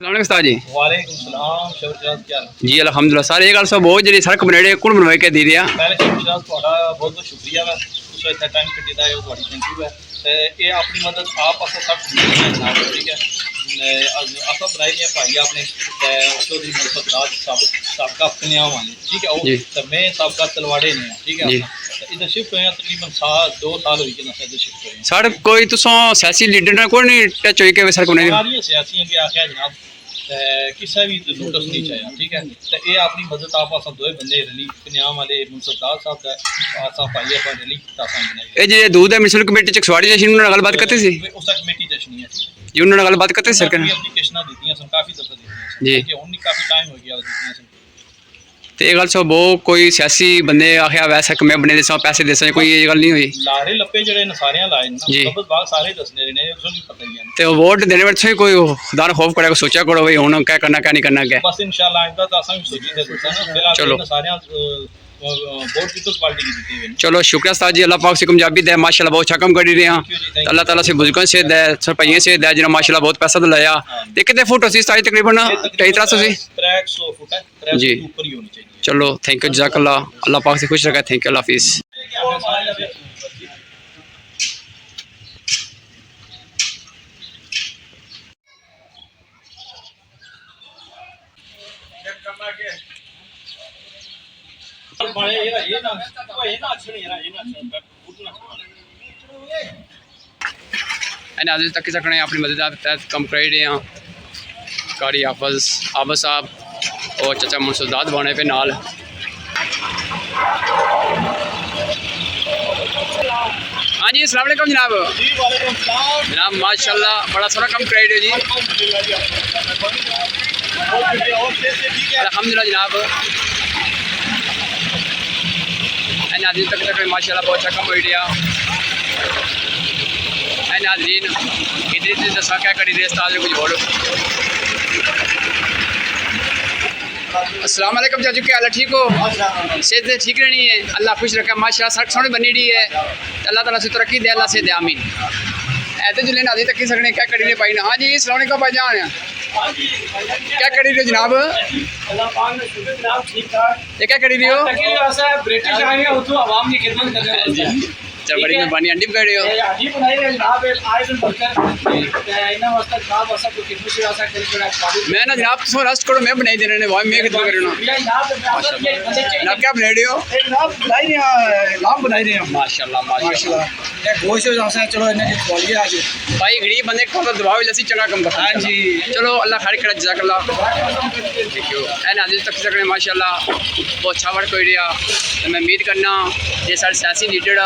उस्ताद जी वालेकुम सलाम शबशाद क्या जी अलहमदुलिल्लाह सर ये गल सब बहुत जी सड़क बनेड़े कौन बनवाई के दी दिया पहले शबशाद थोड़ा बहुत बहुत शुक्रिया है तुम इतना टाइम कट्टी है वो थोड़ी थैंक यू है तो ये अपनी मदद आप अस सब ठीक है अस बनाई दियां भाई आपने चौधरी मंसफ सबका पनियाम वाले ठीक है वो तो मैं सबका तलवाड़े ने ठीक है इधर शिफ्ट हुए तकरीबन 2 साल हुई कि इधर शिफ्ट हुए सर कोई तुसों सियासी लीडर ने कोई नहीं टच होई के सर को नहीं सारी सियासियों के आख्या जनाब किसी भी नोटिस नहीं चाहिए ठीक है तो ये अपनी मदद आप अस दो बंदे रली पनियाम वाले मुंसफ साहब का आसा भाई आप रली बनाई ए जे दूध है म्यूनसिपल कमेटी चकसवाड़ी जैसी उन्होंने गलबात करती थी उस कमेटी जश्नी है जी उन्होंने गलबात करती सर के एप्लीकेशनां दी सन काफ़ी दफा दी जी कि हुन काफ़ी टाइम हो गया दी सन तो ये गल सब वो कोई सियासी बंदे आख्या वैसा कि मैं बने दसा पैसे दसा कोई ये गल नहीं हुई लारे लप्पे जेडे न सारे लाए न सब बाग सारे दसने ने उसको भी पता ही है तो वोट देने में से कोई खुदा ने खौफ करे सोचा करो भाई हुन क्या करना क्या नहीं करना क्या बस इंशाल्लाह आइंदा तो असा भी सोची दे दसा ना फिलहाल सारे वोट पीपल्स पार्टी की दी हुई चलो शुक्रिया उस्ताद जी अल्लाह पाक से कामयाबी दे माशाल्लाह बहुत अच्छा काम कर रहे हैं अल्लाह ताला से बुजुर्गों से दे सरपंच से दे जिन्होंने माशाल्लाह बहुत पैसा दिलाया ते कितने फुट होसी उस्ताद तकरीबन 250 से 300 फुट है 300 जी ऊपर ही होनी चाहिए चलो थैंक यू जज़ाकल्लाह अल्लाह पाक से खुश रखा थैंक यू अल्लाह हाफिज़ आज तक सकने अपनी मदद तहत कम कर रहे हैं कारी हाफिज आबद साहब और चाचा मंसूर बने पे नाल हाँ जी अस्सलाम वालेकुम जनाब जनाब माशाल्लाह बड़ा सारा कम कर रहे हो जी अल्हम्दुलिल्लाह जनाब नाज़रीन तक माशाल्लाह बहुत अच्छा कम हो गया नाज़रीन इधर दसा क्या करी दे उस्ताद कुछ बोलो अस्सलाम वालेकुम चाचू क्या हाल है ठीक हो सेहत ठीक रहनी है अल्लाह खुश रखे माशाल्लाह सड़क सोहनी बनी रही है अल्लाह ताला से तरक्की दे अल्लाह से दे आमीन ऐसे जुले नाज़रीन तक सकने क्या करी भाई ना हाँ जी अस्सलाम वालेकुम भाईजान क्या करी रहे हो जनाब ये क्या करी रहे हो ब्रिटिश आए हैं तो आवाम की खिदमत कर रहे हैं चल बड़ी मेहरबानी अंडी भी कर रहे हो हाजी बनाई है जनाब आए दिन बरकर इना वास्ते जनाब असा को खिदमत से आसा कर कर मैं ना जनाब तो रेस्ट करो मैं बनाई देने ने भाई मैं खिदमत कर रहा हूं ना क्या बना रहे हो जनाब बनाई रहे लाम बनाई रहे हैं माशाल्लाह माशाल्लाह ये गोश्त हो जासा चलो इन्हें खोलिए आज भाई गरीब बंदे को तो दबाव जैसी चंगा कम कर हां जी चलो अल्लाह खैर करे जज़ाकल्लाह थैंक यू ए नाज़रीन तक सकने माशाल्लाह बहुत अच्छा वर्क हो रहा मैं उम्मीद करना ये सारे सियासी लीडर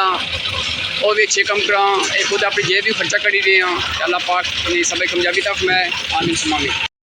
और भी अच्छे कम करा खुद अपनी जेब भी खर्चा करी रहे हैं अल्लाह पाक अपनी सब कामयाबी तक मैं आमीन सुमामी।